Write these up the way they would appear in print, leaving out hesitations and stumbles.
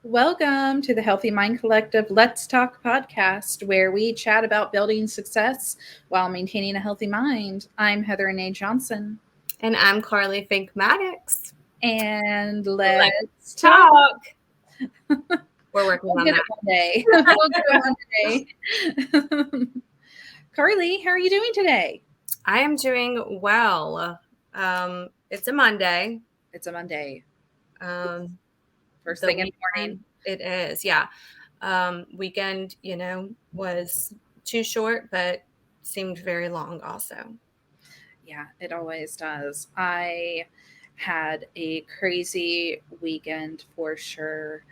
Welcome to the Healthy Mind Collective Let's Talk podcast, where we chat about building success while maintaining a healthy mind. I'm Heather Renee Johnson, And I'm Carly Fink Maddox. and Let's let's talk. talk. We're working We'll on get that. it one day. We'll get it one day. Carly, how are you doing today? I am doing well. It's a Monday. It's a Monday, Um, first the thing in the morning. weekend, it is, yeah. Weekend, was too short, but seemed very long also. Yeah, it always does. I had a crazy weekend for sure.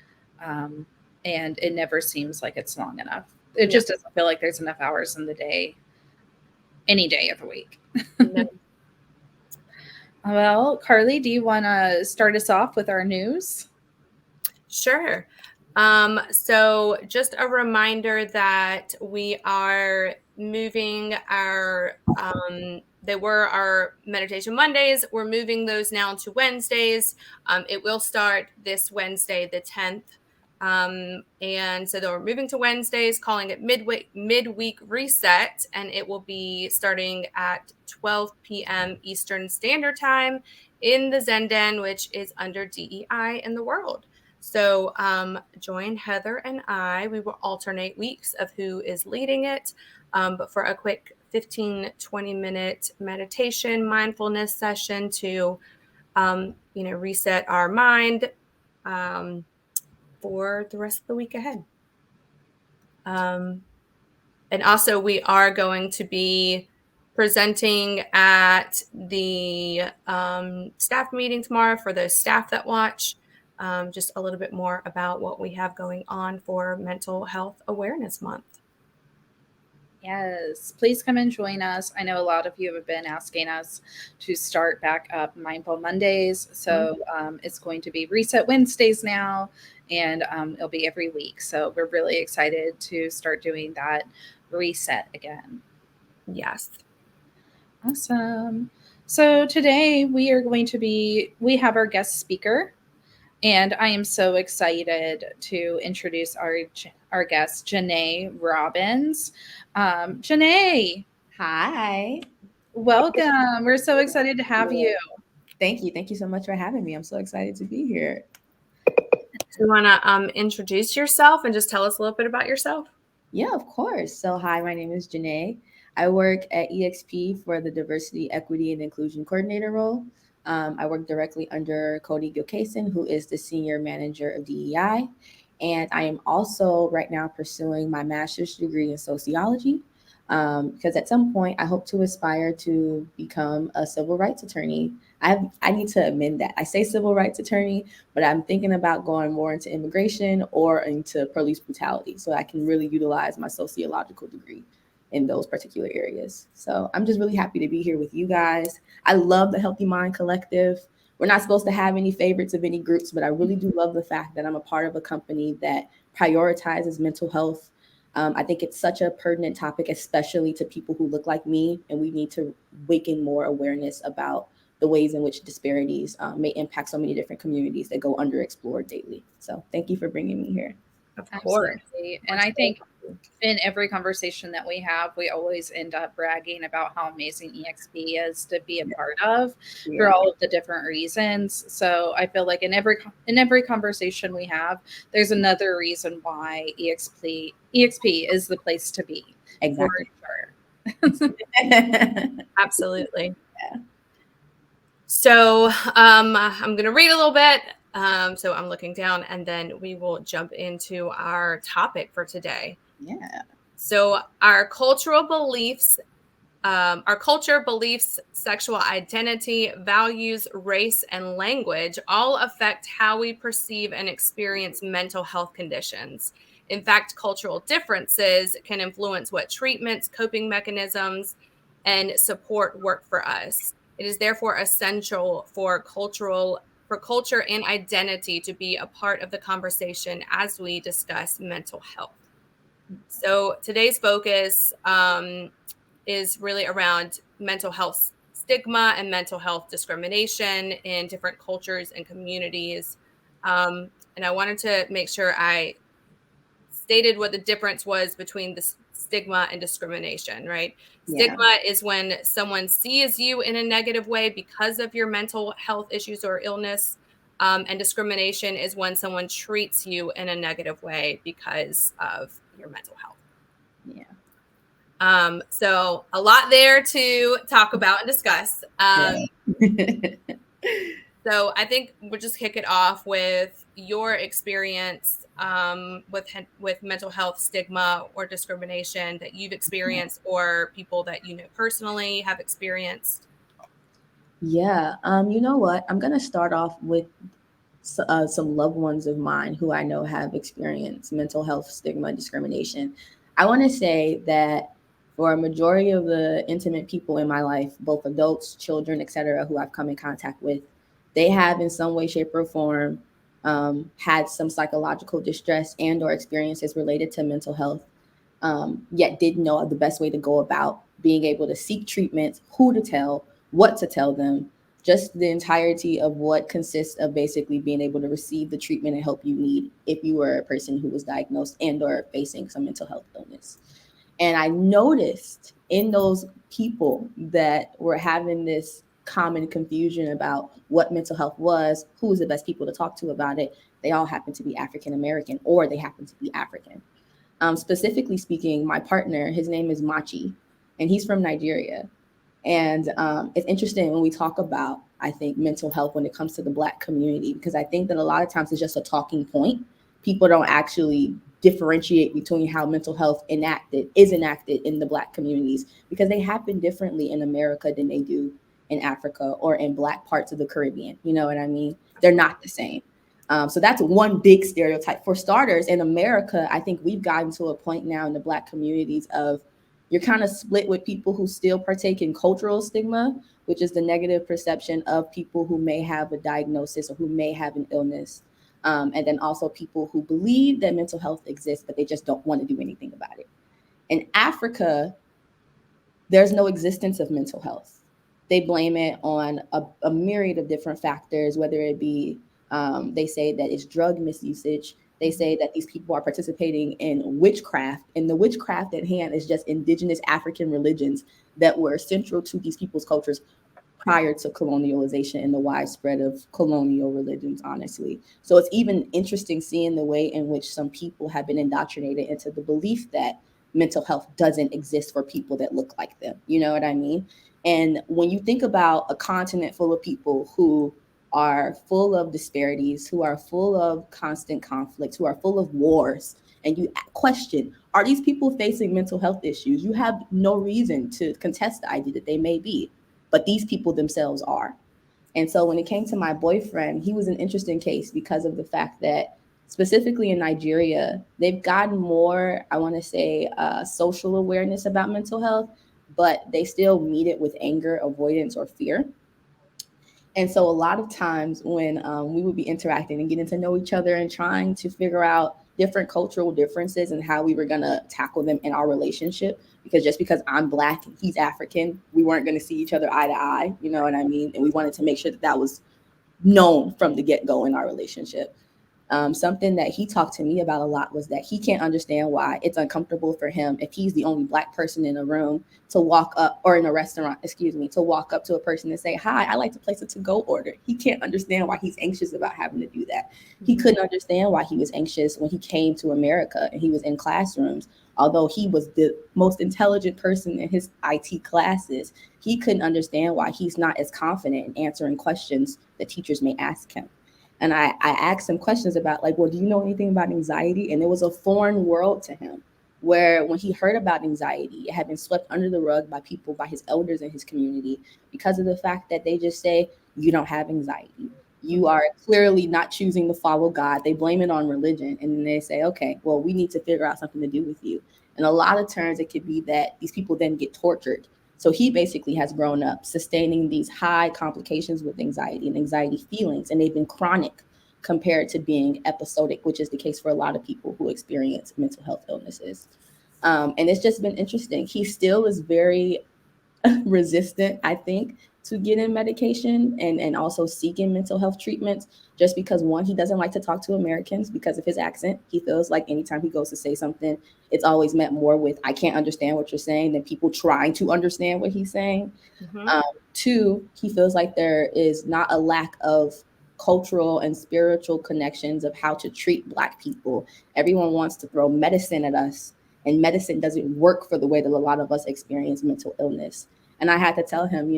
Um, and it never seems like it's long enough. It No, just doesn't feel like there's enough hours in the day, any day of the week. no, Well, Carly, do you want to start us off with our news? sure. So just a reminder that we are moving they were our meditation Mondays. We're moving those now to Wednesdays. It will start this Wednesday, the 10th. And so we're moving to Wednesdays, calling it midweek reset, and it will be starting at 12 p.m. Eastern Standard Time in the Zen Den, which is under DEI in the world. So join Heather and we will alternate weeks of who is leading it. But for a quick 15-20 minute meditation, mindfulness session to, reset our mind for the rest of the week ahead. And also we are going to be presenting at the staff meeting tomorrow for those staff that watch. Just a little bit more about what we have going on for Mental Health Awareness Month. Yes, please come and join us. I know a lot of you have been asking us to start back up Mindful Mondays. So it's going to be Reset Wednesdays now, and it'll be every week. So we're really excited to start doing that reset again. Yes. Awesome. So today we have our guest speaker, and I am so excited to introduce our guest, Janae Robbins. Janae, Hi. welcome. We're so excited to have you. Thank you. Thank you so much for having me. I'm so excited to be here. Do you want to introduce yourself and just tell us a little bit about yourself? Yeah, of course. So, hi, my name is Janae. I work at EXP for the Diversity, Equity, and Inclusion Coordinator role. I work directly under Cody Gilcason, who is the Senior Manager of DEI. And I am also right now pursuing my master's degree in sociology because at some point I hope to aspire to become a civil rights attorney. I need to amend that. I say civil rights attorney, but I'm thinking about going more into immigration or into police brutality so I can really utilize my sociological degree in those particular areas. So I'm just really happy to be here with you guys. I love the Healthy Mind Collective. We're not supposed to have any favorites of any groups, but I really do love the fact that I'm a part of a company that prioritizes mental health. I think it's such a pertinent topic, especially to people who look like me, and we need to waken more awareness about the ways in which disparities may impact so many different communities that go underexplored daily. So thank you for bringing me here. Of course. Absolutely. And I think in every conversation that we have, we always end up bragging about how amazing EXP is to be a part of for all of the different reasons. So I feel like in every conversation we have, there's another reason why EXP is the place to be. Exactly. For sure. Absolutely. Yeah. So I'm going to read a little bit. So I'm looking down, and then we will jump into our topic for today. Yeah. So our culture, beliefs, sexual identity, values, race, and language all affect how we perceive and experience mental health conditions. In fact, cultural differences can influence what treatments, coping mechanisms, and support work for us. It is therefore essential for culture and identity to be a part of the conversation as we discuss mental health. So today's focus is really around mental health stigma and mental health discrimination in different cultures and communities. And I wanted to make sure I stated what the difference was between the stigma and discrimination, right? Yeah. Stigma is when someone sees you in a negative way because of your mental health issues or illness. And discrimination is when someone treats you in a negative way because of your mental health. Yeah. So a lot there to talk about and discuss. So I think we'll just kick it off with your experience with mental health stigma or discrimination that you've experienced, or people that you know personally have experienced. Yeah. You know what? I'm gonna start off with some loved ones of mine who I know have experienced mental health stigma discrimination. I want to say that for a majority of the intimate people in my life, both adults, children, etc., who I've come in contact with, they have in some way, shape, or form had some psychological distress and or experiences related to mental health, yet didn't know the best way to go about being able to seek treatment, who to tell, what to tell them, just the entirety of what consists of basically being able to receive the treatment and help you need if you were a person who was diagnosed and or facing some mental health illness. And I noticed in those people that were having this common confusion about what mental health was, who was the best people to talk to about it, they all happen to be African American or they happen to be African. Specifically speaking, my partner, his name is Machi, and he's from Nigeria. And it's interesting when we talk about, I think, mental health when it comes to the Black community, because I think that a lot of times it's just a talking point. People don't actually differentiate between how mental health is enacted in the Black communities, because they happen differently in America than they do in Africa or in Black parts of the Caribbean. You know what I mean? They're not the same. So that's one big stereotype. For starters, in America, I think we've gotten to a point now in the Black communities of you're kind of split with people who still partake in cultural stigma, which is the negative perception of people who may have a diagnosis or who may have an illness. And then also people who believe that mental health exists, but they just don't want to do anything about it. In Africa, there's no existence of mental health. They blame it on a myriad of different factors, whether it be they say that it's drug misusage. They say that these people are participating in witchcraft, and the witchcraft at hand is just indigenous African religions that were central to these people's cultures prior to colonialization and the widespread of colonial religions, honestly. So it's even interesting seeing the way in which some people have been indoctrinated into the belief that mental health doesn't exist for people that look like them. You know what I mean? And when you think about a continent full of people who are full of disparities, who are full of constant conflicts, who are full of wars, and you question, are these people facing mental health issues? You have no reason to contest the idea that they may be, but these people themselves are. And so when it came to my boyfriend, he was an interesting case because of the fact that specifically in Nigeria, they've gotten more, I want to say, social awareness about mental health, but they still meet it with anger, avoidance, or fear. And so a lot of times when we would be interacting and getting to know each other and trying to figure out different cultural differences and how we were going to tackle them in our relationship, because just because I'm Black and he's African, we weren't going to see each other eye to eye, you know what I mean? And we wanted to make sure that that was known from the get-go in our relationship. Something that he talked to me about a lot was that he can't understand why it's uncomfortable for him if he's the only Black person in a room to walk up, or in a restaurant, to walk up to a person and say, "Hi, I like to place a to-go order." He can't understand why he's anxious about having to do that. He couldn't understand why he was anxious when he came to America and he was in classrooms. Although he was the most intelligent person in his IT classes, he couldn't understand why he's not as confident in answering questions that teachers may ask him. And I asked him questions about, like, well, do you know anything about anxiety? And it was a foreign world to him, where when he heard about anxiety, it had been swept under the rug by people, by his elders in his community, because of the fact that they just say, you don't have anxiety. You are clearly not choosing to follow God. They blame it on religion. And then they say, okay, well, we need to figure out something to do with you. And a lot of times it could be that these people then get tortured. So he basically has grown up sustaining these high complications with anxiety and anxiety feelings, and they've been chronic compared to being episodic, which is the case for a lot of people who experience mental health illnesses. And it's just been interesting. He still is very resistant, I think, to get in medication and also seeking mental health treatments, just because one, he doesn't like to talk to Americans because of his accent. He feels like anytime he goes to say something, it's always met more with, I can't understand what you're saying, than people trying to understand what he's saying. Two, he feels like there is not a lack of cultural and spiritual connections of how to treat Black people. Everyone wants to throw medicine at us, and medicine doesn't work for the way that a lot of us experience mental illness. And I had to tell him,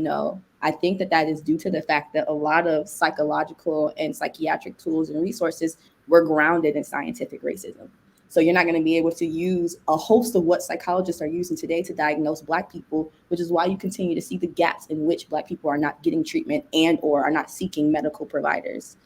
I think that is due to the fact that a lot of psychological and psychiatric tools and resources were grounded in scientific racism. So you're not going to be able to use a host of what psychologists are using today to diagnose Black people, which is why you continue to see the gaps in which Black people are not getting treatment and or are not seeking medical providers.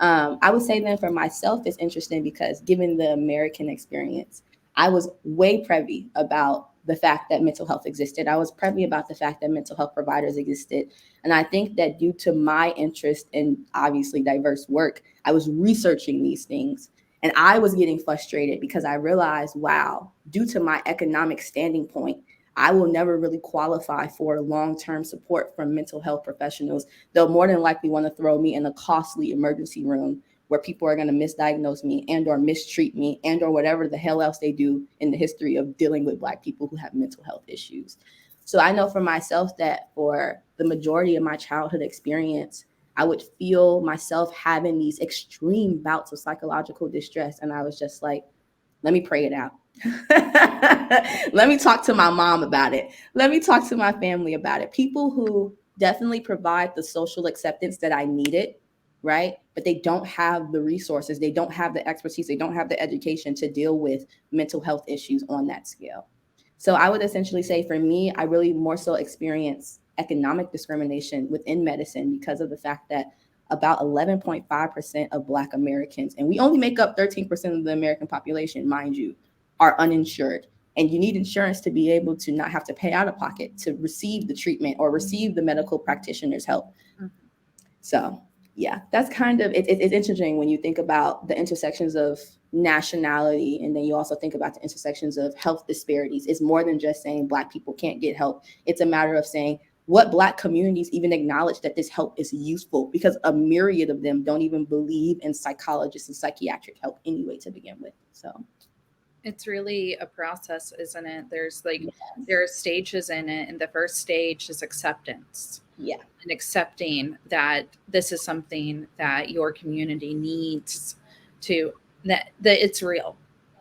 I would say then for myself, it's interesting because given the American experience, I was way privy about the fact that mental health existed. I was privy about the fact that mental health providers existed. And I think that due to my interest in obviously diverse work, I was researching these things. And I was getting frustrated because I realized, wow, due to my economic standing point, I will never really qualify for long-term support from mental health professionals. They'll more than likely want to throw me in a costly emergency room where people are going to misdiagnose me and or mistreat me and or whatever the hell else they do in the history of dealing with Black people who have mental health issues. So I know for myself that for the majority of my childhood experience, I would feel myself having these extreme bouts of psychological distress. And I was just like, let me pray it out. Let me talk to my mom about it. Let me talk to my family about it. People who definitely provide the social acceptance that I needed, right? But they don't have the resources. They don't have the expertise. They don't have the education to deal with mental health issues on that scale. So I would essentially say for me, I really more so experience economic discrimination within medicine because of the fact that about 11.5% of Black Americans, and we only make up 13% of the American population, mind you, are uninsured. And you need insurance to be able to not have to pay out of pocket to receive the treatment or receive the medical practitioner's help. So yeah, that's kind of, it's interesting when you think about the intersections of nationality, and then you also think about the intersections of health disparities. It's more than just saying Black people can't get help. It's a matter of saying what Black communities even acknowledge that this help is useful, because a myriad of them don't even believe in psychologists and psychiatric help anyway to begin with. So it's really a process, isn't it? There's like, there are stages in it, and the first stage is acceptance. Yeah. And accepting that this is something that your community needs to, that it's real.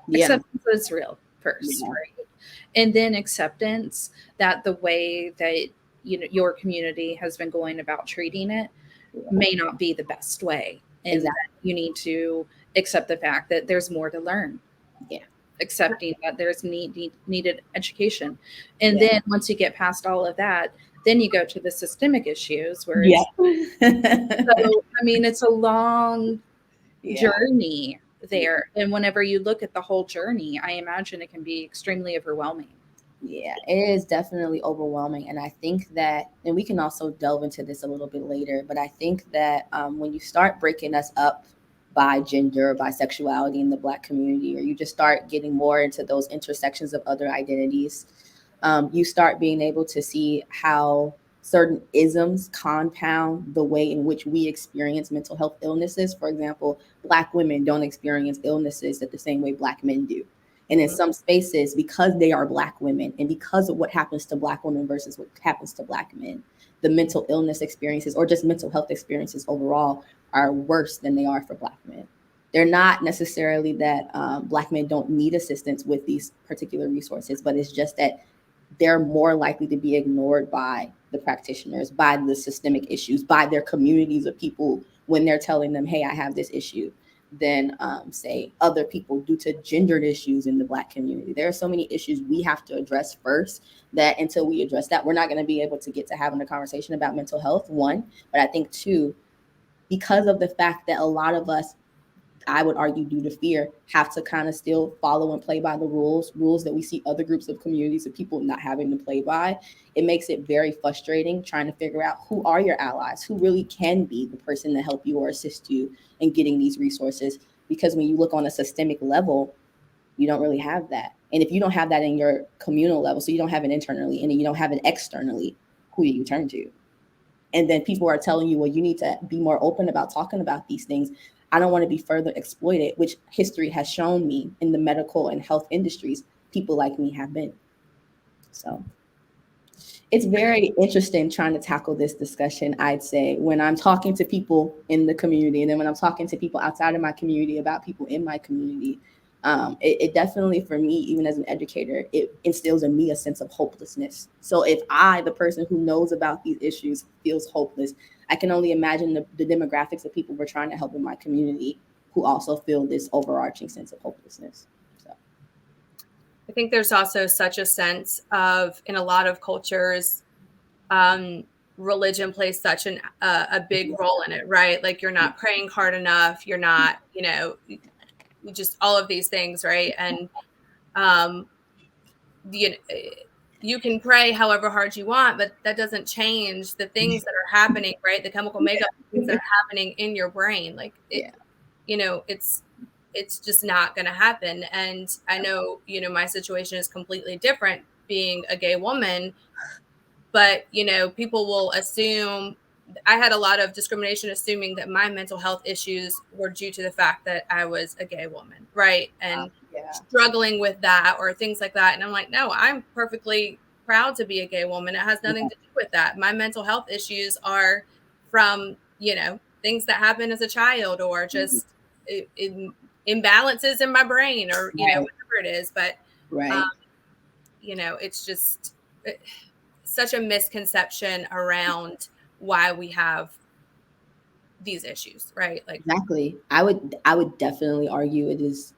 Yeah. Acceptance is real first, right? And then acceptance that the way that your community has been going about treating it may not be the best way. And that you need to accept the fact that there's more to learn. Yeah. Accepting that there's needed education. And then once you get past all of that, then you go to the systemic issues where it's, so, I mean, it's a long journey there. And whenever you look at the whole journey, I imagine it can be extremely overwhelming. Yeah, it is definitely overwhelming. And I think that, and we can also delve into this a little bit later, but I think that when you start breaking us up by gender, by sexuality in the Black community, or you just start getting more into those intersections of other identities, you start being able to see how certain isms compound the way in which we experience mental health illnesses. For example, Black women don't experience illnesses the same way Black men do. And in some spaces, because they are Black women and because of what happens to Black women versus what happens to Black men, the mental illness experiences or just mental health experiences overall are worse than they are for Black men. They're not necessarily that Black men don't need assistance with these particular resources, but it's just that they're more likely to be ignored by the practitioners, by the systemic issues, by their communities of people when they're telling them, hey, I have this issue, than say other people due to gendered issues in the Black community. There are so many issues we have to address first that until we address that, we're not going to be able to get to having a conversation about mental health, one. But I think two, because of the fact that a lot of us, I would argue due to fear, have to kind of still follow and play by the rules that we see other groups of communities of people not having to play by. It makes it very frustrating trying to figure out who are your allies, who really can be the person to help you or assist you in getting these resources. Because when you look on a systemic level, you don't really have that. And if you don't have that in your communal level, so you don't have it internally and you don't have it externally, who do you turn to? and then people are telling you, well, you need to be more open about talking about these things. I don't want to be further exploited, which history has shown me in the medical and health industries, people like me have been. So it's very interesting trying to tackle this discussion, I'd say, when I'm talking to people in the community, and then when I'm talking to people outside of my community about people in my community. It definitely, for me, even as an educator, it instills in me a sense of hopelessness. So if I, the person who knows about these issues, feels hopeless, I can only imagine the demographics of people we're trying to help in my community who also feel this overarching sense of hopelessness. So I think there's also such a sense of, in a lot of cultures, religion plays such a big role in it, right? Like you're not praying hard enough, you're not, just all of these things, right? And you, you can pray however hard you want, but that doesn't change the things that are happening, right? The chemical makeup things that are happening in your brain, like it, it's just not going to happen. And I know, my situation is completely different being a gay woman, but, people will assume. I had a lot of discrimination assuming that my mental health issues were due to the fact that I was a gay woman, right? And struggling with that or things like that. And I'm like, no, I'm perfectly proud to be a gay woman. It has nothing to do with that. My mental health issues are from, things that happened as a child or just imbalances in my brain or, whatever it is. But, it's just such a misconception around why we have these issues, right? Like exactly. I would definitely argue it is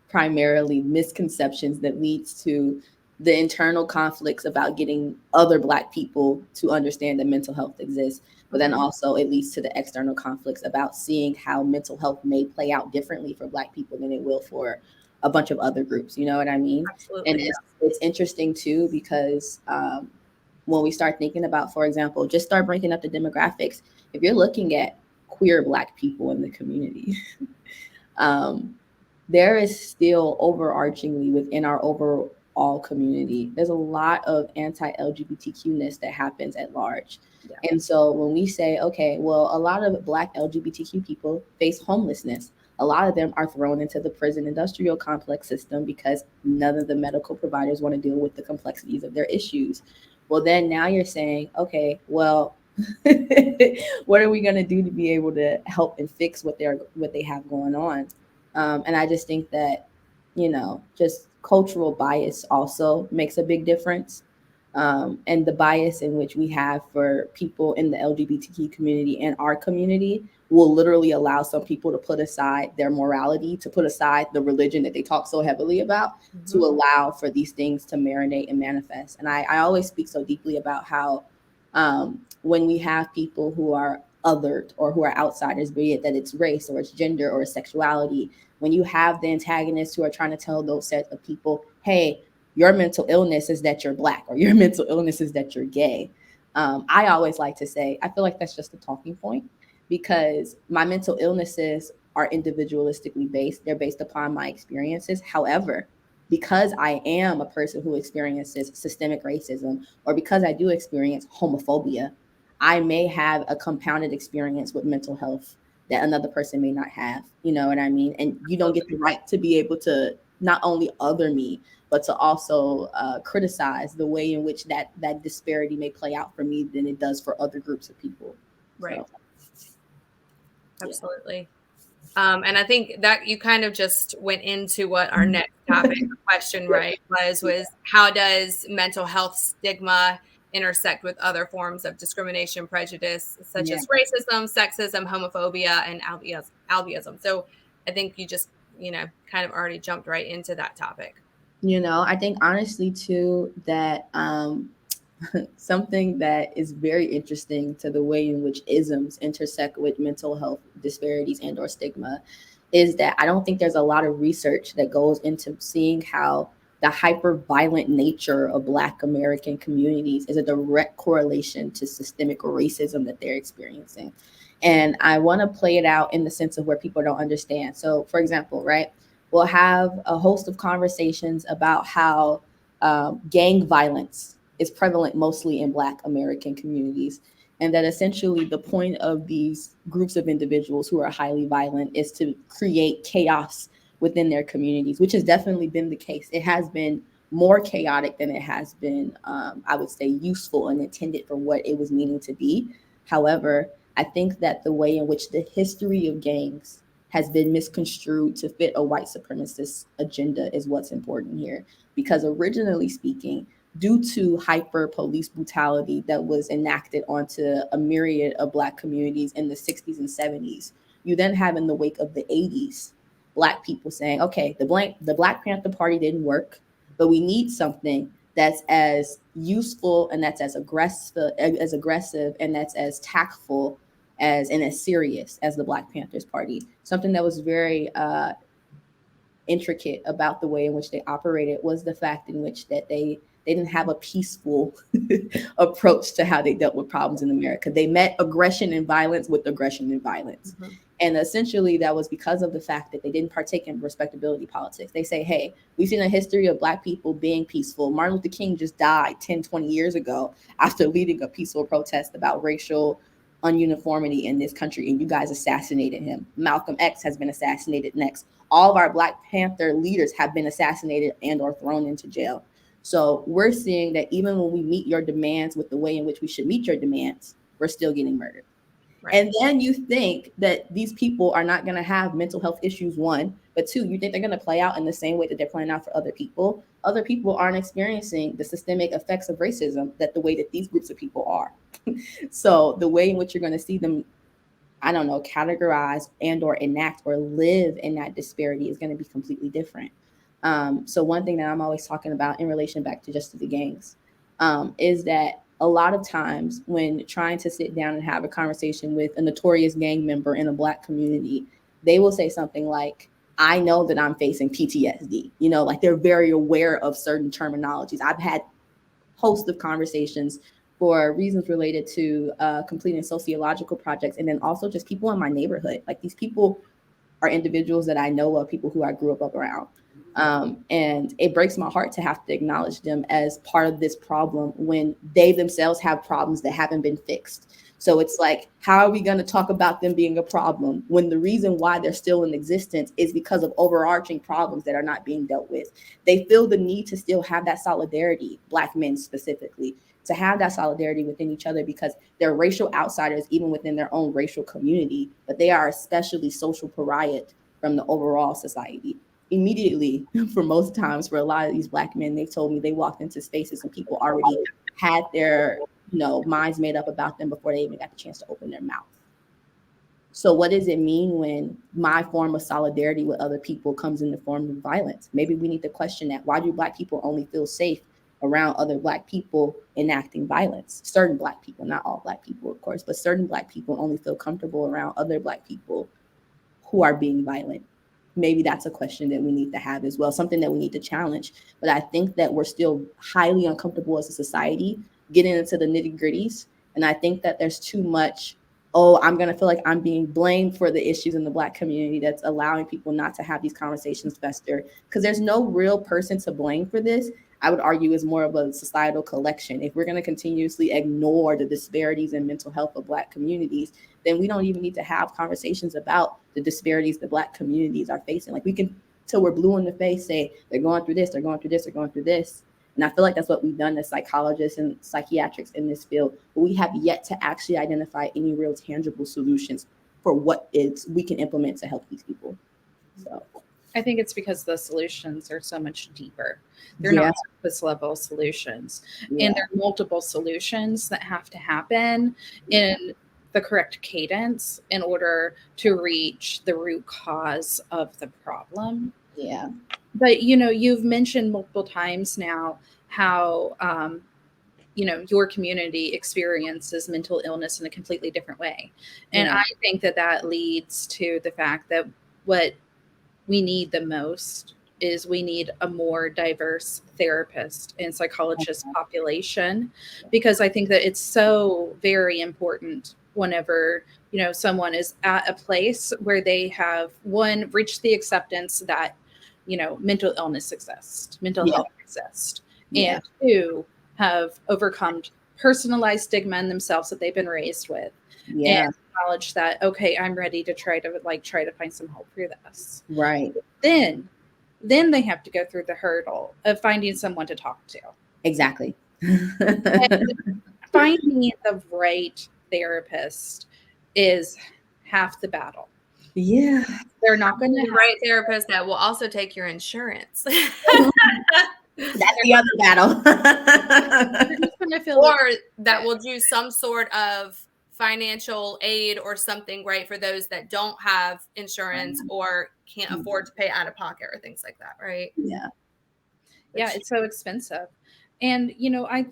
primarily misconceptions that leads to the internal conflicts about getting other Black people to understand that mental health exists. But then also it leads to the external conflicts about seeing how mental health may play out differently for Black people than it will for a bunch of other groups. You know what I mean? Absolutely, and it's interesting too, because when we start thinking about, for example, just start breaking up the demographics. If you're looking at queer Black people in the community, there is still overarchingly within our overall community, there's a lot of anti-LGBTQ-ness that happens at large. Yeah. And so when we say, okay, well, a lot of Black LGBTQ people face homelessness. A lot of them are thrown into the prison industrial complex system because none of the medical providers want to deal with the complexities of their issues. Well, then now you're saying, okay, well, what are we going to do to be able to help and fix what they have going on? And I just think that, just cultural bias also makes a big difference. And the bias in which we have for people in the LGBTQ community and our community will literally allow some people to put aside their morality, to put aside the religion that they talk so heavily about, to allow for these things to marinate and manifest. And I always speak so deeply about how when we have people who are othered or who are outsiders, be it that it's race or it's gender or sexuality, when you have the antagonists who are trying to tell those sets of people, hey, your mental illness is that you're Black, or your mental illness is that you're gay. I always like to say, I feel like that's just a talking point, because my mental illnesses are individualistically based. They're based upon my experiences. However, because I am a person who experiences systemic racism, or because I do experience homophobia, I may have a compounded experience with mental health that another person may not have. You know what I mean? And you don't get the right to be able to not only other me, but to also criticize the way in which that disparity may play out for me than it does for other groups of people. Right. So, absolutely. And I think that you kind of just went into what our next topic question, right, was how does mental health stigma intersect with other forms of discrimination, prejudice, such as racism, sexism, homophobia, and albiism. So I think you just, kind of already jumped right into that topic. I think honestly too, that something that is very interesting to the way in which isms intersect with mental health disparities and or stigma is that I don't think there's a lot of research that goes into seeing how the hyper-violent nature of Black American communities is a direct correlation to systemic racism that they're experiencing. And I want to play it out in the sense of where people don't understand. So, for example, right, we'll have a host of conversations about how gang violence is prevalent mostly in Black American communities. and that essentially the point of these groups of individuals who are highly violent is to create chaos within their communities, which has definitely been the case. It has been more chaotic than it has been, I would say, useful and intended for what it was meaning to be. However, I think that the way in which the history of gangs has been misconstrued to fit a white supremacist agenda is what's important here. Because originally speaking, due to hyper police brutality that was enacted onto a myriad of Black communities in the 60s and 70s, you then have in the wake of the 80s, Black people saying, okay, the Black Panther Party didn't work, but we need something that's as useful and that's as aggressive and that's as tactful as and as serious as the Black Panthers Party. Something that was very intricate about the way in which they operated was the fact in which that they didn't have a peaceful approach to how they dealt with problems in America. They met aggression and violence with aggression and violence. Mm-hmm. And essentially that was because of the fact that they didn't partake in respectability politics. They say, hey, we've seen a history of Black people being peaceful. Martin Luther King just died 10, 20 years ago after leading a peaceful protest about racial ununiformity in this country, and you guys assassinated him. Malcolm X has been assassinated next. All of our Black Panther leaders have been assassinated and or thrown into jail. So we're seeing that even when we meet your demands with the way in which we should meet your demands, we're still getting murdered. Right. And then you think that these people are not going to have mental health issues, one, but two, you think they're going to play out in the same way that they're playing out for other people. Other people aren't experiencing the systemic effects of racism that the way that these groups of people are. So the way in which you're going to see them, I don't know, categorize and or enact or live in that disparity is going to be completely different. So one thing that I'm always talking about in relation back to just to the gangs is that a lot of times when trying to sit down and have a conversation with a notorious gang member in a Black community, they will say something like, I know that I'm facing PTSD, you know, like they're very aware of certain terminologies. I've had host of conversations for reasons related to completing sociological projects, and then also just people in my neighborhood. Like these people are individuals that I know of, people who I grew up around. And it breaks my heart to have to acknowledge them as part of this problem when they themselves have problems that haven't been fixed. So it's like, how are we going to talk about them being a problem when the reason why they're still in existence is because of overarching problems that are not being dealt with? They feel the need to still have that solidarity, Black men specifically, to have that solidarity within each other because they're racial outsiders even within their own racial community, but they are especially social pariah from the overall society. Immediately, for most times, for a lot of these Black men, they told me they walked into spaces and people already had their, you know, minds made up about them before they even got the chance to open their mouth. So what does it mean when my form of solidarity with other people comes in the form of violence? Maybe we need to question that. Why do Black people only feel safe around other Black people enacting violence? Certain Black people, not all Black people, of course, but certain Black people only feel comfortable around other Black people who are being violent. Maybe that's a question that we need to have as well, something that we need to challenge. But I think that we're still highly uncomfortable as a society getting into the nitty-gritties. And I think that there's too much, I'm going to feel like I'm being blamed for the issues in the Black community that's allowing people not to have these conversations fester. Because there's no real person to blame for this. I would argue is more of a societal collection. If we're going to continuously ignore the disparities in mental health of Black communities, then we don't even need to have conversations about the disparities that Black communities are facing. Like we can, till we're blue in the face, say they're going through this, they're going through this, they're going through this. And I feel like that's what we've done as psychologists and psychiatrists in this field, but we have yet to actually identify any real tangible solutions for what we can implement to help these people. So I think it's because the solutions are so much deeper. They're not surface level solutions. And there are multiple solutions that have to happen in the correct cadence in order to reach the root cause of the problem. Yeah. But, you know, you've mentioned multiple times now how, you know, your community experiences mental illness in a completely different way. And I think that that leads to the fact that what we need the most is we need a more diverse therapist and psychologist population, because I think that it's so very important whenever, you know, someone is at a place where they have, one, reached the acceptance that, you know, mental illness exists, mental health exists, and two, have overcome personalized stigma in themselves that they've been raised with, and acknowledge that, okay, I'm ready to try to find some help for this. Right. Then they have to go through the hurdle of finding someone to talk to. Exactly. Finding the right therapist is half the battle. Yeah. They're not going to the right therapist that will also take your insurance. That's the other battle. Or that will do some sort of financial aid or something, right, for those that don't have insurance or can't afford to pay out of pocket or things like that, right? Yeah. Yeah, it's so expensive. And,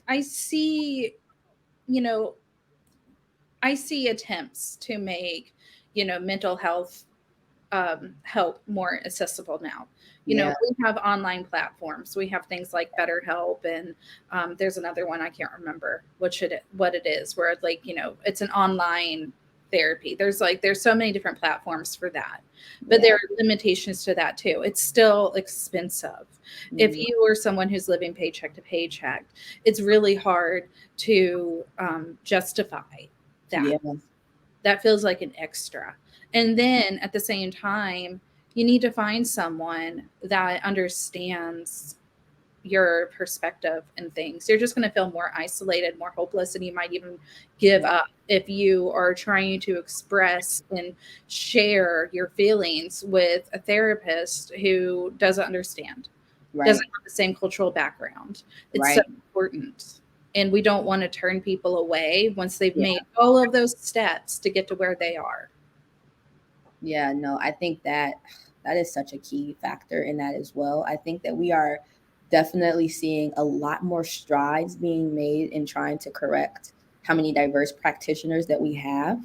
I see, I see attempts to make, mental health help more accessible now. We have online platforms. We have things like BetterHelp, and there's another one I can't remember what it is, where it's an online therapy. There's so many different platforms for that, but there are limitations to that too. It's still expensive. If you are someone who's living paycheck to paycheck, it's really hard to justify that. That feels like an extra. And then at the same time, you need to find someone that understands your perspective and things. You're just going to feel more isolated, more hopeless, and you might even give up if you are trying to express and share your feelings with a therapist who doesn't understand, doesn't have the same cultural background. It's so important. And we don't want to turn people away once they've made all of those steps to get to where they are. Yeah, no, I think that is such a key factor in that as well. I think that we are definitely seeing a lot more strides being made in trying to correct how many diverse practitioners that we have.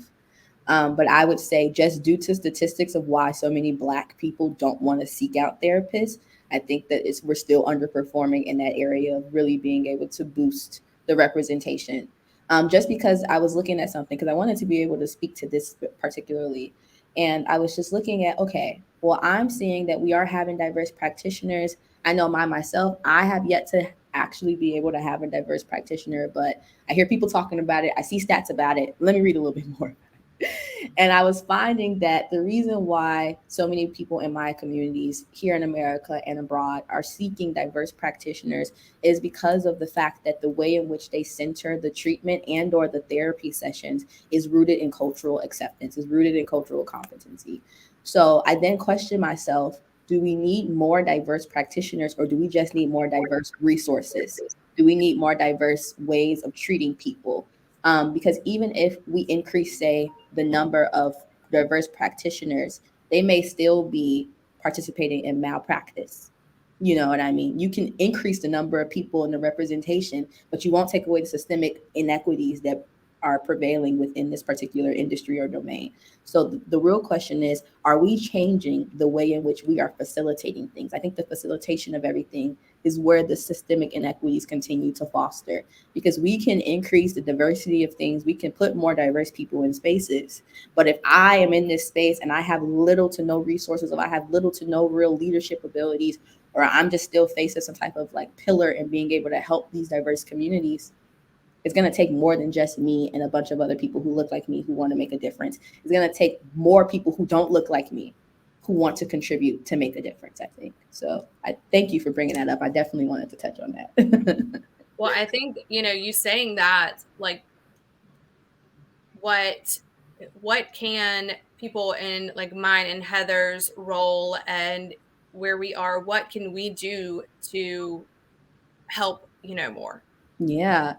But I would say, just due to statistics of why so many Black people don't want to seek out therapists, I think that we're still underperforming in that area of really being able to boost the representation. Just because I was looking at something, because I wanted to be able to speak to this particularly. And I was just looking at, okay, well, I'm seeing that we are having diverse practitioners. I know myself, I have yet to actually be able to have a diverse practitioner, but I hear people talking about it. I see stats about it. Let me read a little bit more. And I was finding that the reason why so many people in my communities here in America and abroad are seeking diverse practitioners is because of the fact that the way in which they center the treatment and or the therapy sessions is rooted in cultural acceptance, is rooted in cultural competency. So I then question myself, do we need more diverse practitioners, or do we just need more diverse resources? Do we need more diverse ways of treating people? Because even if we increase, say, the number of diverse practitioners, they may still be participating in malpractice. You know what I mean? You can increase the number of people in the representation, but you won't take away the systemic inequities that are prevailing within this particular industry or domain. So the real question is, are we changing the way in which we are facilitating things? I think the facilitation of everything is where the systemic inequities continue to foster, because we can increase the diversity of things. We can put more diverse people in spaces. But if I am in this space and I have little to no resources, or I have little to no real leadership abilities, or I'm just still faced with some type of like pillar in being able to help these diverse communities, it's going to take more than just me and a bunch of other people who look like me who want to make a difference. It's going to take more people who don't look like me who want to contribute to make a difference, I think. So I thank you for bringing that up. I definitely wanted to touch on that. Well, I think, you saying that, like, what can people in like mine and Heather's role and where we are, what can we do to help, more? Yeah.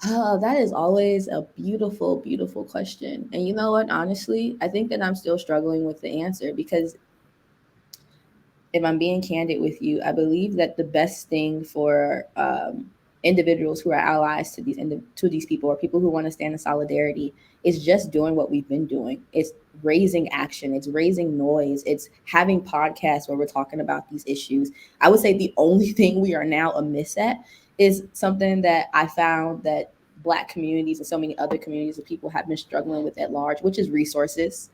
Oh, that is always a beautiful, beautiful question. And you know what? Honestly, I think that I'm still struggling with the answer, because if I'm being candid with you, I believe that the best thing for individuals who are allies to these people, or people who want to stand in solidarity, is just doing what we've been doing. It's raising action. It's raising noise. It's having podcasts where we're talking about these issues. I would say the only thing we are now amiss at is something that I found that Black communities and so many other communities of people have been struggling with at large, which is resources.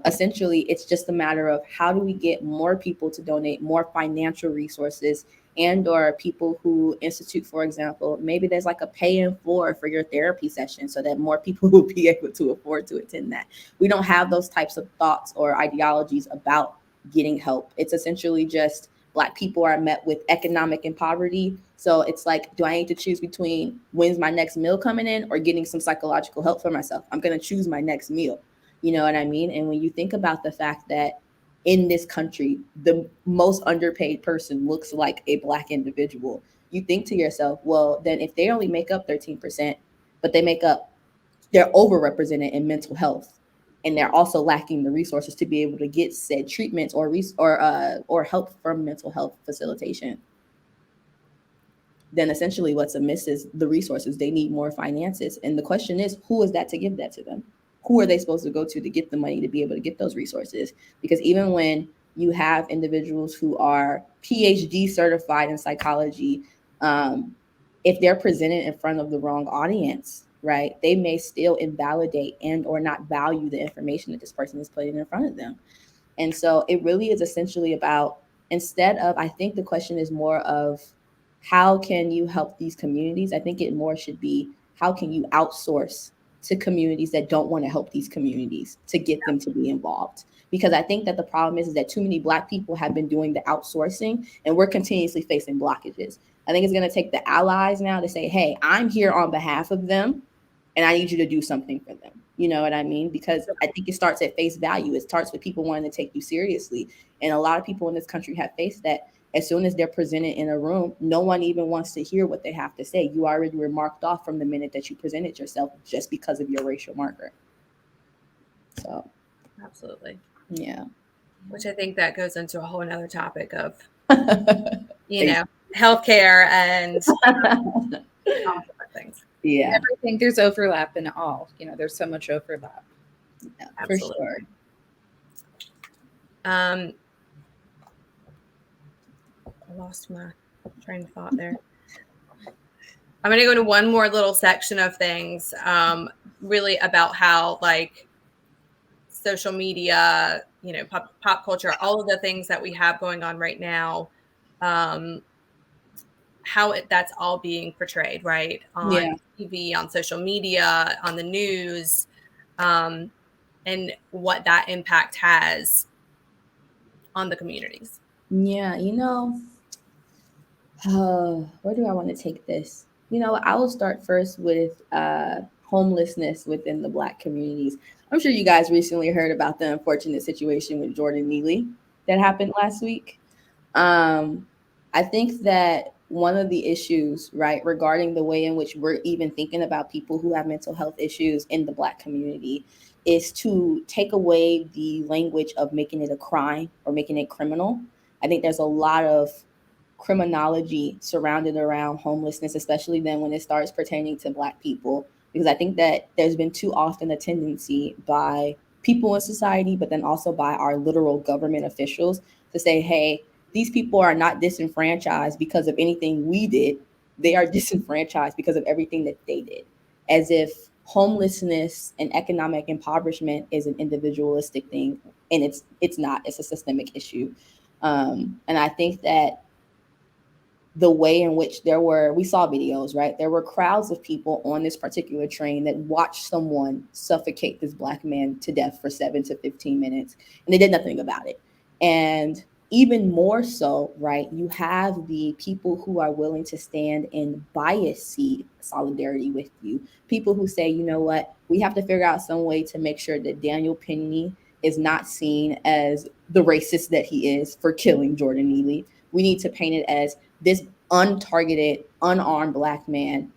Essentially, it's just a matter of how do we get more people to donate more financial resources and or people who institute, for example, maybe there's like a pay in for your therapy session so that more people will be able to afford to attend that. We don't have those types of thoughts or ideologies about getting help. It's essentially just Black people are met with economic and poverty. So it's like, do I need to choose between when's my next meal coming in or getting some psychological help for myself? I'm going to choose my next meal. You know what I mean? And when you think about the fact that in this country, the most underpaid person looks like a Black individual, you think to yourself, well, then if they only make up 13%, but they're overrepresented in mental health, and they're also lacking the resources to be able to get said treatments or help from mental health facilitation, then essentially what's amiss is the resources. They need more finances. And the question is, who is that to give that to them? Who are they supposed to go to get the money to be able to get those resources? Because even when you have individuals who are PhD certified in psychology, if they're presented in front of the wrong audience, right, they may still invalidate and or not value the information that this person is putting in front of them. And so it really is essentially about, instead of, I think the question is more of how can you help these communities? I think it more should be, how can you outsource to communities that don't want to help these communities to get them to be involved? Because I think that the problem is that too many Black people have been doing the outsourcing and we're continuously facing blockages. I think it's going to take the allies now to say, hey, I'm here on behalf of them and I need you to do something for them. You know what I mean? Because I think it starts at face value. It starts with people wanting to take you seriously. And a lot of people in this country have faced that. As soon as they're presented in a room, no one even wants to hear what they have to say. You already were marked off from the minute that you presented yourself just because of your racial marker. So, absolutely. Yeah. Which I think that goes into a whole another topic of, healthcare and all different things. Yeah. Everything, there's overlap in all. There's so much overlap. Yeah, for sure. I lost my train of thought there. I'm going to go to one more little section of things, really about how, like, social media, pop culture, all of the things that we have going on right now, how that's all being portrayed, right? On TV, on social media, on the news, and what that impact has on the communities. Yeah, where do I want to take this? I will start first with homelessness within the Black communities. I'm sure you guys recently heard about the unfortunate situation with Jordan Neely that happened last week. I think that one of the issues, right, regarding the way in which we're even thinking about people who have mental health issues in the Black community is to take away the language of making it a crime or making it criminal. I think there's a lot of criminology surrounded around homelessness, especially then when it starts pertaining to Black people, because I think that there's been too often a tendency by people in society, but then also by our literal government officials to say, hey, these people are not disenfranchised because of anything we did. They are disenfranchised because of everything that they did, as if homelessness and economic impoverishment is an individualistic thing. And it's not. It's a systemic issue. And I think that the way in which we saw videos, right? There were crowds of people on this particular train that watched someone suffocate this Black man to death for 7 to 15 minutes, and they did nothing about it. And even more so, right, you have the people who are willing to stand in bias solidarity with you. People who say, you know what, we have to figure out some way to make sure that Daniel Penny is not seen as the racist that he is for killing Jordan Neely. We need to paint it as this untargeted, unarmed Black man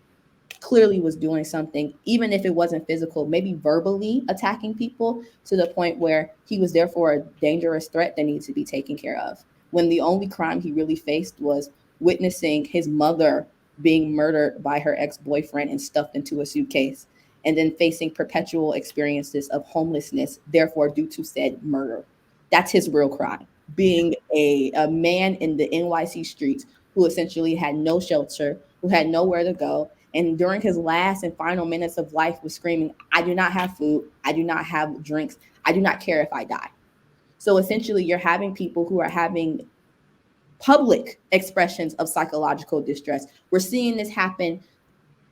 clearly was doing something, even if it wasn't physical, maybe verbally attacking people to the point where he was therefore a dangerous threat that needs to be taken care of. When the only crime he really faced was witnessing his mother being murdered by her ex-boyfriend and stuffed into a suitcase, and then facing perpetual experiences of homelessness, therefore due to said murder. That's his real crime. Being a man in the NYC streets who essentially had no shelter, who had nowhere to go, and during his last and final minutes of life was screaming, I do not have food, I do not have drinks, I do not care if I die. So essentially you're having people who are having public expressions of psychological distress. We're seeing this happen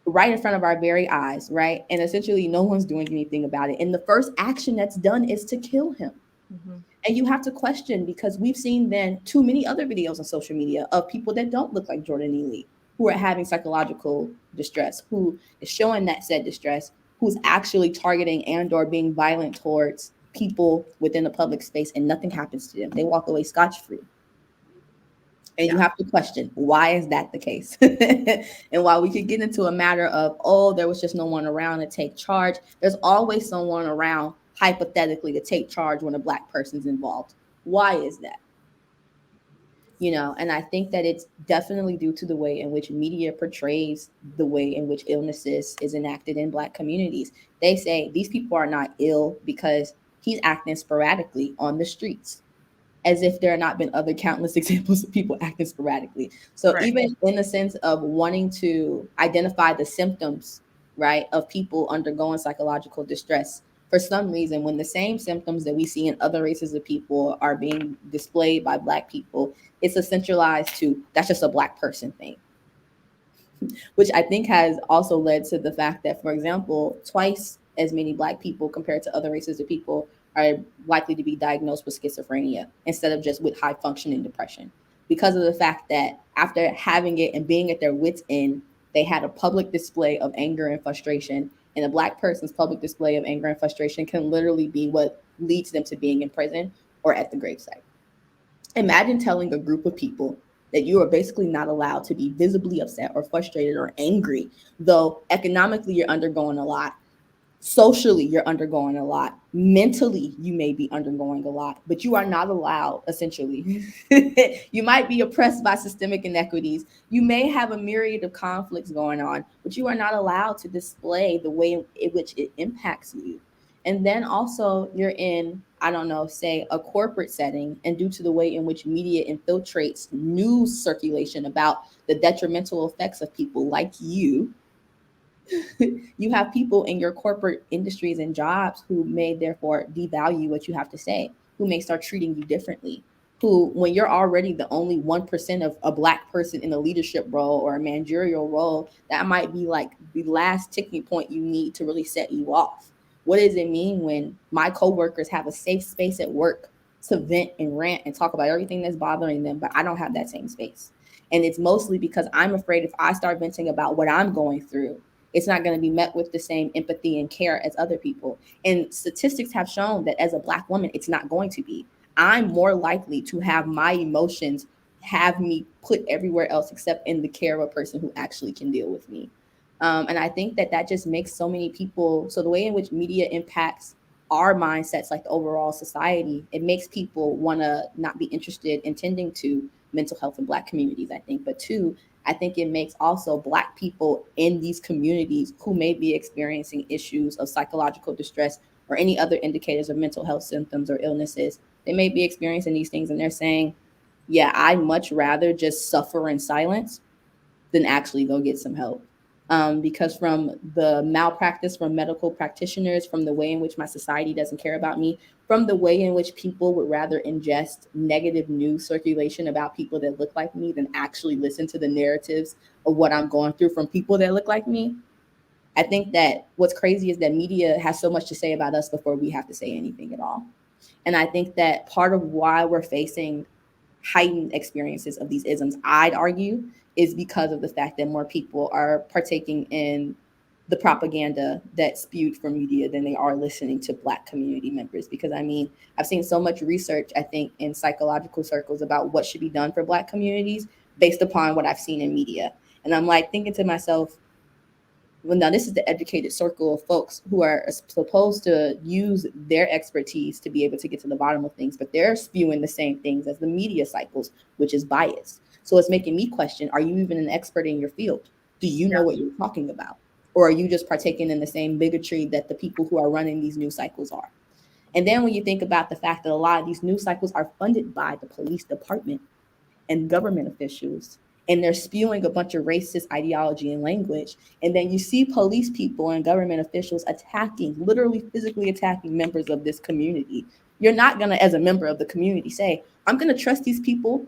right in front of our very eyes, right? And essentially no one's doing anything about it. And the first action that's done is to kill him. Mm-hmm. And you have to question, because we've seen then too many other videos on social media of people that don't look like Jordan E. Lee, who are having psychological distress, who is showing that said distress, who's actually targeting and or being violent towards people within the public space, and nothing happens to them. They walk away scotch-free. And you have to question, why is that the case? And while we could get into a matter of, oh, there was just no one around to take charge, there's always someone around, hypothetically, to take charge when a Black person's involved. Why is that? You know, and I think that it's definitely due to the way in which media portrays the way in which illnesses is enacted in Black communities. They say these people are not ill because he's acting sporadically on the streets, as if there have not been other countless examples of people acting sporadically. So right. Even in the sense of wanting to identify the symptoms, right, of people undergoing psychological distress, for some reason, when the same symptoms that we see in other races of people are being displayed by Black people, it's essentialized to, that's just a Black person thing. Which I think has also led to the fact that, for example, twice as many Black people compared to other races of people are likely to be diagnosed with schizophrenia instead of just with high functioning depression, because of the fact that after having it and being at their wits' end, they had a public display of anger and frustration. And a Black person's public display of anger and frustration can literally be what leads them to being in prison or at the gravesite. Imagine telling a group of people that you are basically not allowed to be visibly upset or frustrated or angry, though economically you're undergoing a lot. Socially, you're undergoing a lot. Mentally, you may be undergoing a lot, but you are not allowed, essentially. You might be oppressed by systemic inequities. You may have a myriad of conflicts going on, but you are not allowed to display the way in which it impacts you. And then also you're in, I don't know, say a corporate setting, and due to the way in which media infiltrates news circulation about the detrimental effects of people like you, you have people in your corporate industries and jobs who may therefore devalue what you have to say, who may start treating you differently, who, when you're already the only 1% of a Black person in a leadership role or a managerial role, that might be like the last ticking point you need to really set you off. What does it mean when my coworkers have a safe space at work to vent and rant and talk about everything that's bothering them, but I don't have that same space? And it's mostly because I'm afraid if I start venting about what I'm going through, it's not going to be met with the same empathy and care as other people. And statistics have shown that as a Black woman, it's not going to be. I'm more likely to have my emotions have me put everywhere else except in the care of a person who actually can deal with me. And I think that that just makes so many people, so the way in which media impacts our mindsets, like the overall society, it makes people want to not be interested in tending to mental health in Black communities, I think. But two, I think it makes also Black people in these communities who may be experiencing issues of psychological distress or any other indicators of mental health symptoms or illnesses, they may be experiencing these things and they're saying, yeah, I'd much rather just suffer in silence than actually go get some help. Because from the malpractice from medical practitioners, from the way in which my society doesn't care about me, from the way in which people would rather ingest negative news circulation about people that look like me than actually listen to the narratives of what I'm going through from people that look like me. I think that what's crazy is that media has so much to say about us before we have to say anything at all. And I think that part of why we're facing heightened experiences of these isms, I'd argue, is because of the fact that more people are partaking in the propaganda that's spewed from media than they are listening to Black community members. Because I mean, I've seen so much research, I think, in psychological circles about what should be done for Black communities based upon what I've seen in media. And I'm like thinking to myself, well, now this is the educated circle of folks who are supposed to use their expertise to be able to get to the bottom of things, but they're spewing the same things as the media cycles, which is bias. So it's making me question, are you even an expert in your field? Do you know what you're talking about? Or are you just partaking in the same bigotry that the people who are running these news cycles are? And then when you think about the fact that a lot of these news cycles are funded by the police department and government officials, and they're spewing a bunch of racist ideology and language. And then you see police people and government officials attacking, literally physically attacking members of this community. You're not going to, as a member of the community, say, I'm going to trust these people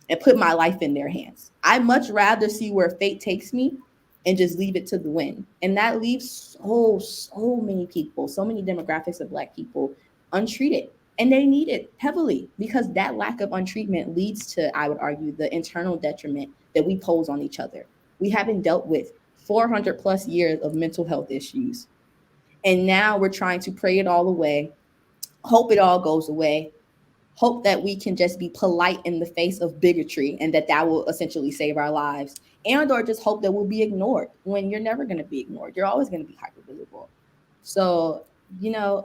and put my life in their hands. I much rather see where fate takes me and just leave it to the wind. And that leaves so many people, so many demographics of Black people untreated. And they need it heavily because that lack of untreatment leads to, I would argue, the internal detriment that we pose on each other. We haven't dealt with 400 plus years of mental health issues. And now we're trying to pray it all away, hope it all goes away, hope that we can just be polite in the face of bigotry and that will essentially save our lives, and or just hope that we'll be ignored when you're never going to be ignored. You're always going to be hypervisible. So,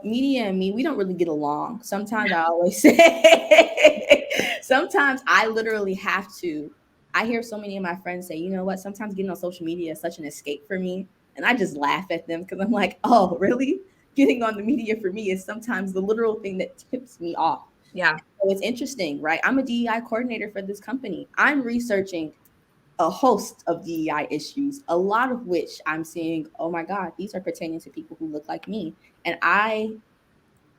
media and me, we don't really get along. Sometimes I always say, sometimes I literally have to. I hear so many of my friends say, you know what, sometimes getting on social media is such an escape for me. And I just laugh at them because I'm like, oh, really? Getting on the media for me is sometimes the literal thing that tips me off. Yeah. So it's interesting, right? I'm a DEI coordinator for this company. I'm researching a host of DEI issues, a lot of which I'm seeing, oh my God, these are pertaining to people who look like me. And I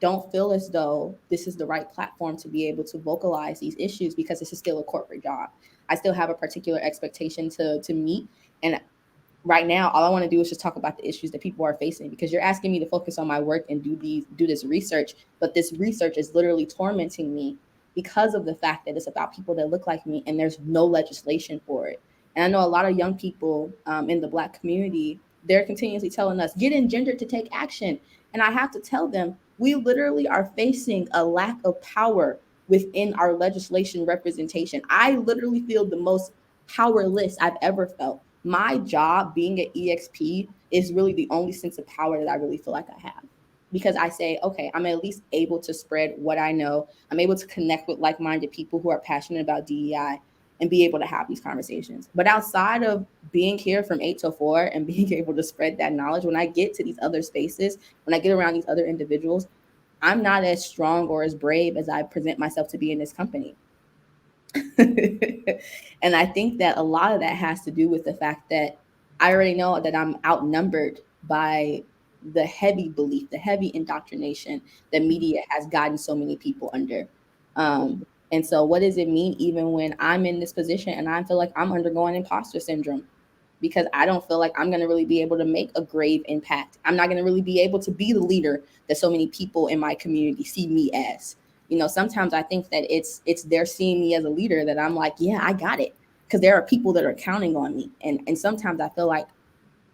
don't feel as though this is the right platform to be able to vocalize these issues because this is still a corporate job. I still have a particular expectation to meet. And right now, all I want to do is just talk about the issues that people are facing, because you're asking me to focus on my work and do this research, but this research is literally tormenting me because of the fact that it's about people that look like me and there's no legislation for it. And I know a lot of young people in the Black community, they're continuously telling us, get engendered to take action. And I have to tell them, we literally are facing a lack of power within our legislation representation. I literally feel the most powerless I've ever felt. My job being at EXP is really the only sense of power that I really feel like I have, because I say, okay, I'm at least able to spread what I know. I'm able to connect with like-minded people who are passionate about DEI and be able to have these conversations. But outside of being here from 8 to 4 and being able to spread that knowledge, when I get to these other spaces, when I get around these other individuals, I'm not as strong or as brave as I present myself to be in this company. And I think that a lot of that has to do with the fact that I already know that I'm outnumbered by the heavy belief, the heavy indoctrination that media has gotten so many people under. And so what does it mean even when I'm in this position and I feel like I'm undergoing imposter syndrome? Because I don't feel like I'm going to really be able to make a grave impact. I'm not going to really be able to be the leader that so many people in my community see me as. Sometimes I think that it's they're seeing me as a leader that I'm like, yeah, I got it. Because there are people that are counting on me. And sometimes I feel like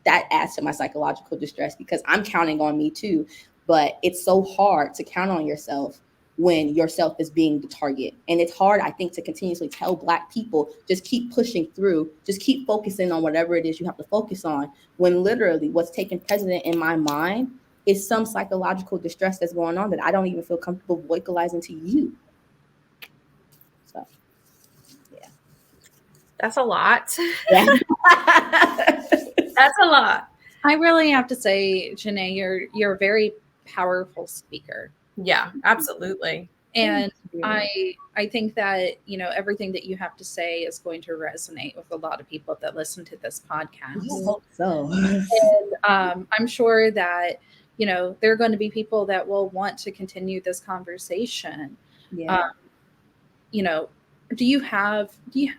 that adds to my psychological distress because I'm counting on me too. But it's so hard to count on yourself when yourself is being the target. And it's hard, I think, to continuously tell Black people, just keep pushing through, just keep focusing on whatever it is you have to focus on, when literally what's taking precedent in my mind is some psychological distress that's going on that I don't even feel comfortable vocalizing to you. So, yeah. That's a lot. Yeah. That's a lot. I really have to say, Janae, you're a very powerful speaker. Yeah, absolutely. And I think that, everything that you have to say is going to resonate with a lot of people that listen to this podcast. I hope so. And I'm sure that, there are going to be people that will want to continue this conversation. Yeah.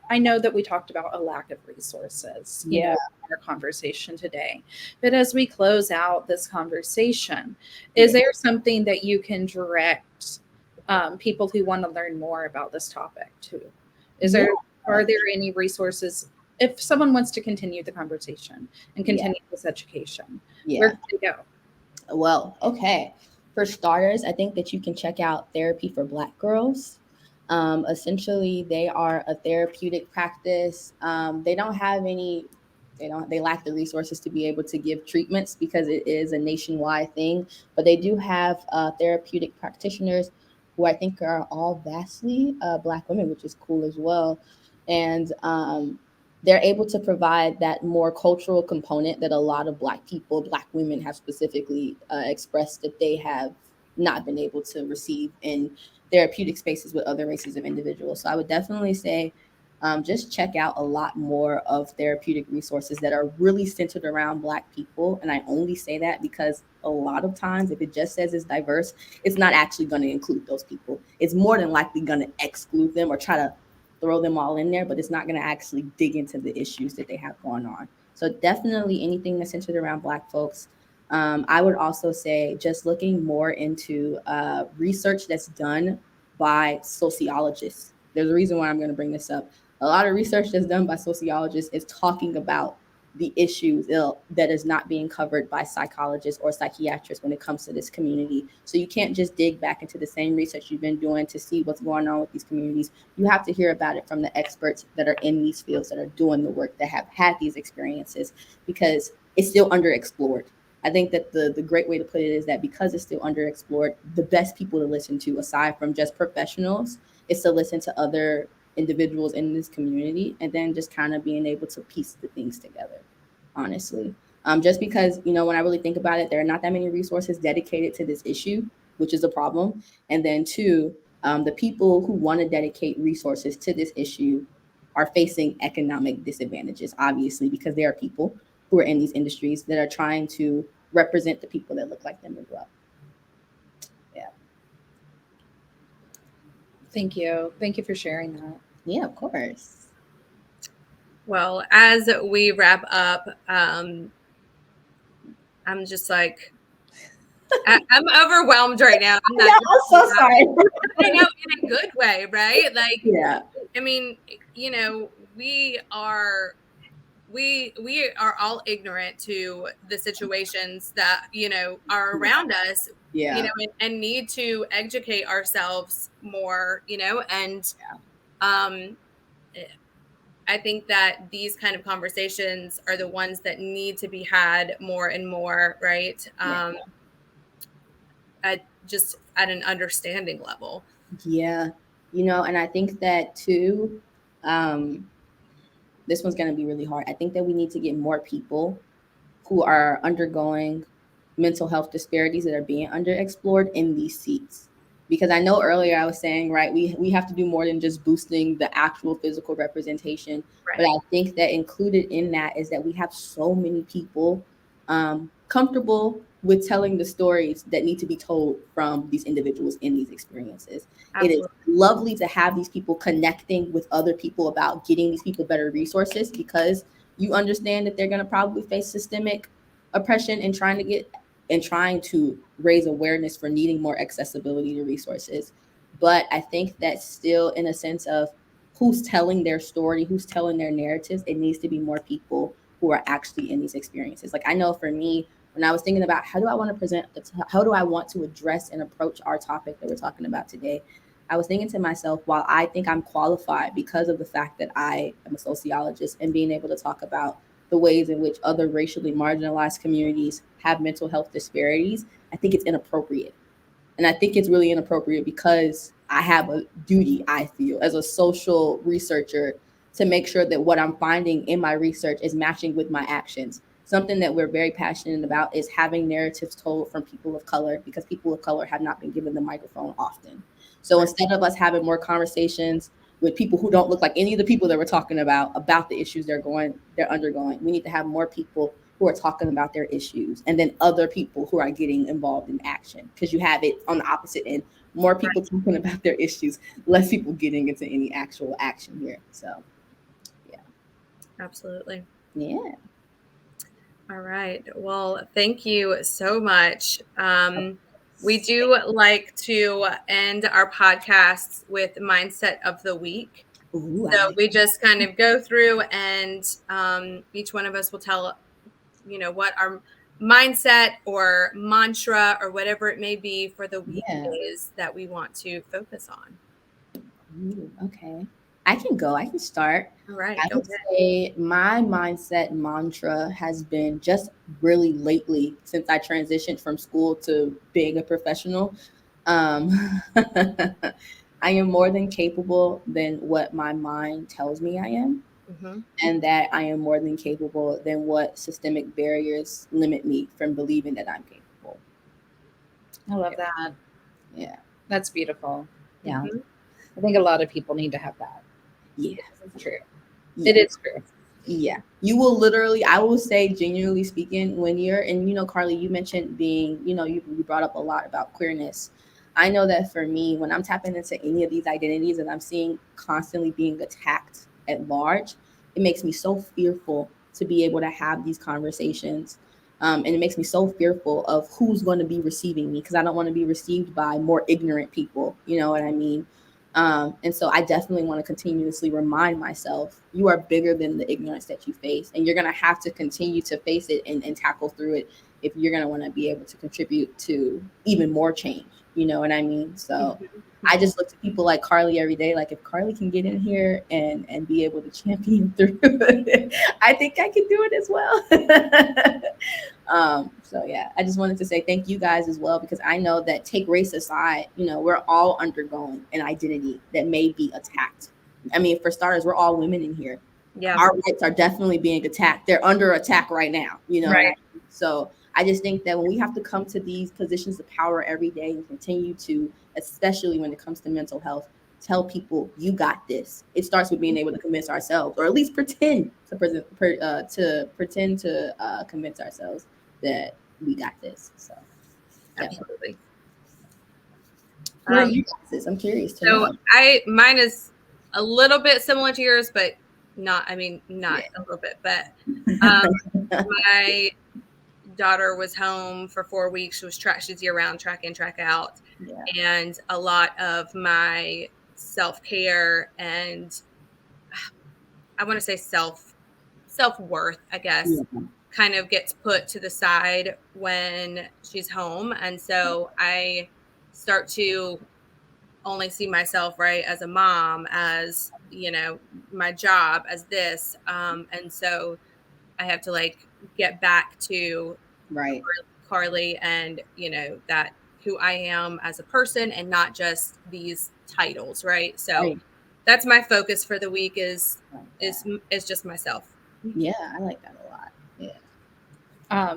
I know that we talked about a lack of resources, in our conversation today, but as we close out this conversation, is there something that you can direct people who want to learn more about this topic to? Are there any resources if someone wants to continue the conversation and continue this education? Where can they go? Well, okay. For starters, I think that you can check out Therapy for Black Girls. Essentially, they are a therapeutic practice. They lack the resources to be able to give treatments because it is a nationwide thing, but they do have therapeutic practitioners who I think are all vastly Black women, which is cool as well. And they're able to provide that more cultural component that a lot of Black people, Black women have specifically expressed that they have not been able to receive in therapeutic spaces with other races of individuals. So I would definitely say just check out a lot more of therapeutic resources that are really centered around Black people. And I only say that because a lot of times if it just says it's diverse, it's not actually going to include those people. It's more than likely going to exclude them or try to throw them all in there, but it's not going to actually dig into the issues that they have going on. So definitely anything that's centered around Black folks. I would also say just looking more into research that's done by sociologists. There's a reason why I'm going to bring this up. A lot of research that's done by sociologists is talking about the issues that is not being covered by psychologists or psychiatrists when it comes to this community. So you can't just dig back into the same research you've been doing to see what's going on with these communities. You have to hear about it from the experts that are in these fields, that are doing the work, that have had these experiences, because it's still underexplored. I think that the great way to put it is that because it's still underexplored, the best people to listen to, aside from just professionals, is to listen to other individuals in this community, and then just kind of being able to piece the things together, honestly. Just because, when I really think about it, there are not that many resources dedicated to this issue, which is a problem. And then two, the people who want to dedicate resources to this issue are facing economic disadvantages, obviously, because there are people who are in these industries that are trying to represent the people that look like them as well. Yeah. Thank you. Thank you for sharing that. Yeah, of course. Well, as we wrap up, I'm just like, I'm overwhelmed right now. I'm so sorry. I know, in a good way, right? Like, yeah. I mean, we are all ignorant to the situations that are around us, Yeah. and need to educate ourselves more, and I think that these kind of conversations are the ones that need to be had more and more, right? Just at an understanding level. Yeah. And I think that too, this one's going to be really hard. I think that we need to get more people who are undergoing mental health disparities that are being underexplored in these seats. Because I know earlier I was saying, right, we have to do more than just boosting the actual physical representation. Right. But I think that included in that is that we have so many people comfortable with telling the stories that need to be told from these individuals in these experiences. Absolutely. It is lovely to have these people connecting with other people about getting these people better resources, because you understand that they're going to probably face systemic oppression and trying to raise awareness for needing more accessibility to resources. But I think that still, in a sense of who's telling their story, who's telling their narratives, it needs to be more people who are actually in these experiences. Like, I know for me, when I was thinking about how do I want to address and approach our topic that we're talking about today, I was thinking to myself, while I think I'm qualified because of the fact that I am a sociologist and being able to talk about the ways in which other racially marginalized communities have mental health disparities, I think it's inappropriate. And I think it's really inappropriate because I have a duty, I feel, as a social researcher, to make sure that what I'm finding in my research is matching with my actions. Something that we're very passionate about is having narratives told from people of color, because people of color have not been given the microphone often. So instead of us having more conversations with people who don't look like any of the people that we're talking about the issues they're undergoing, we need to have more people who are talking about their issues, and then other people who are getting involved in action, because you have it on the opposite end. More people talking about their issues, less people getting into any actual action here. So, yeah. Absolutely. Yeah. All right. Well, thank you so much. We do like to end our podcasts with mindset of the week. Ooh, so we just kind of go through, and each one of us will tell, what our mindset or mantra or whatever it may be for the week is that we want to focus on. Ooh, okay. I can start. All right. I would say my mindset mantra has been, just really lately, since I transitioned from school to being a professional, I am more than capable than what my mind tells me I am. Mm-hmm. And that I am more than capable than what systemic barriers limit me from believing that I'm capable. I love that. Yeah. That's beautiful. Yeah. Mm-hmm. I think a lot of people need to have that. Yeah. It's true. Yeah. It is true. Yeah. You will literally, I will say, genuinely speaking, when you're, and Carly, you mentioned being, you brought up a lot about queerness. I know that for me, when I'm tapping into any of these identities that I'm seeing constantly being attacked at large, it makes me so fearful to be able to have these conversations. And it makes me so fearful of who's going to be receiving me, because I don't want to be received by more ignorant people. You know what I mean? And so I definitely want to continuously remind myself, you are bigger than the ignorance that you face, and you're going to have to continue to face it and tackle through it if you're going to want to be able to contribute to even more change. You know what I mean? So I just look to people like Carly every day. Like, if Carly can get in here and be able to champion through it, I think I can do it as well. So yeah, I just wanted to say thank you guys as well, because I know that, take race aside, you know, we're all undergoing an identity that may be attacked. I mean, for starters, we're all women in here. Yeah. Our rights are definitely being attacked. They're under attack right now, you know. Right. So I just think that when we have to come to these positions of power every day and continue to, especially when it comes to mental health, tell people you got this. It starts with being able to convince ourselves, or at least pretend to convince ourselves that we got this. So Absolutely. What are you guys? I'm curious to know. Mine is a little bit similar to yours, but not a little bit, but my daughter was home for 4 weeks. She was she's year round, track in, track out. Yeah. And a lot of my self-care and I want to say self-worth, I guess, kind of gets put to the side when she's home. And so I start to only see myself, right, as a mom, as, you know, my job, as this. And so I have to like get back to right, Carly and, you know, that who I am as a person and not just these titles, right? So that's my focus for the week is just myself. Yeah, I like that a lot. Yeah.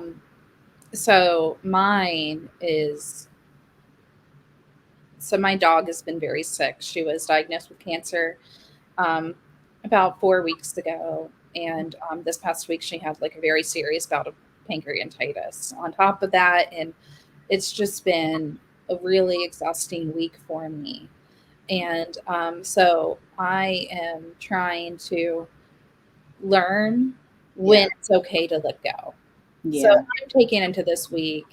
So mine is, so my dog has been very sick. She was diagnosed with cancer about 4 weeks ago. And this past week, she had like a very serious bout of pancreatitis on top of that. And it's just been a really exhausting week for me. And so I am trying to learn when it's okay to let go. Yeah. So I'm taking into this week,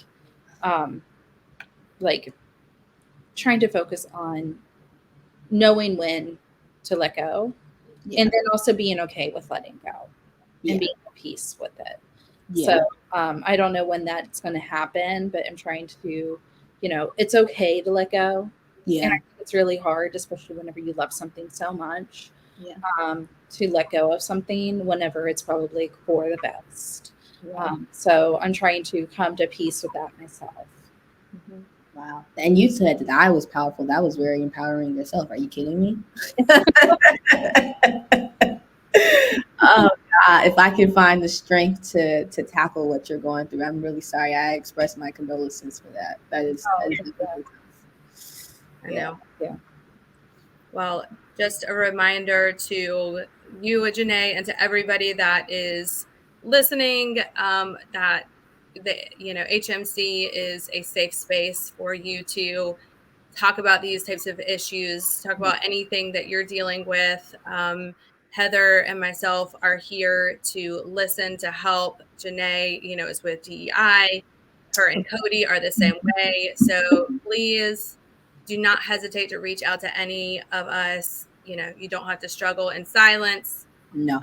like trying to focus on knowing when to let go, and then also being okay with letting go and being at peace with it. So I don't know when that's going to happen, but I'm trying to, you know, it's okay to let go. Yeah. And I think it's really hard, especially whenever you love something so much, to let go of something whenever it's probably for the best. So I'm trying to come to peace with that myself. Wow. And you said that I was powerful. That was very empowering yourself. Are you kidding me? Oh, God. If I can find the strength to tackle what you're going through, I'm really sorry. I express my condolences for that. That is I know. Yeah. Well, just a reminder to you, Janae, and to everybody that is listening, that HMC is a safe space for you to talk about these types of issues, talk about anything that you're dealing with. Heather and myself are here to listen, to help. Janae, is with DEI. Her and Cody are the same way. So please do not hesitate to reach out to any of us. You don't have to struggle in silence. No.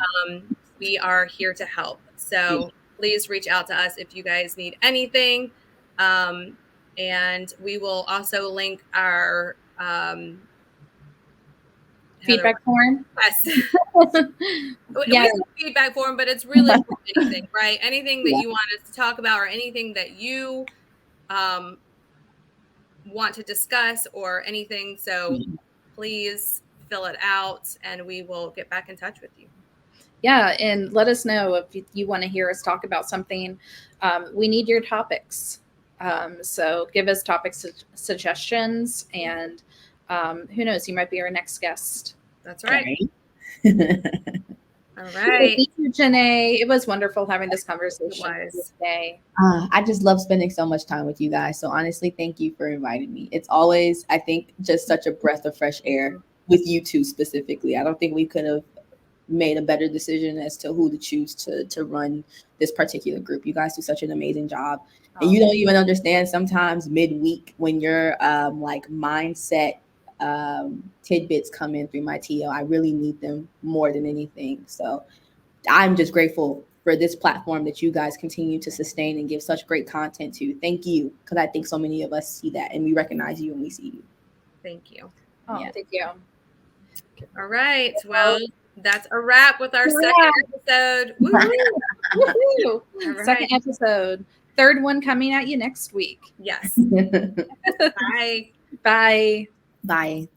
We are here to help. So please reach out to us if you guys need anything. And we will also link our feedback form. Yes. We have a feedback form, but it's really anything, right? Anything that you want us to talk about, or anything that you want to discuss, or anything. So please fill it out and we will get back in touch with you. Yeah, and let us know if you want to hear us talk about something. We need your topics. So give us topic suggestions, and who knows, you might be our next guest. That's right. All Well, right. thank you, Janae. It was wonderful having this conversation with you today. I just love spending so much time with you guys. So honestly, thank you for inviting me. It's always, I think, just such a breath of fresh air with you two specifically. I don't think we could have made a better decision as to who to choose to run this particular group. You guys do such an amazing job. And you don't even understand sometimes midweek when your like mindset tidbits come in through my TO. I really need them more than anything. So I'm just grateful for this platform that you guys continue to sustain and give such great content to. Thank you, because I think so many of us see that and we recognize you and we see you. Thank you. Oh, yeah. Thank you. All right. Well, that's a wrap with our second episode. Woo-hoo. Woo-hoo. Right. Second episode. Third one coming at you next week. Yes. Bye. Bye. Bye.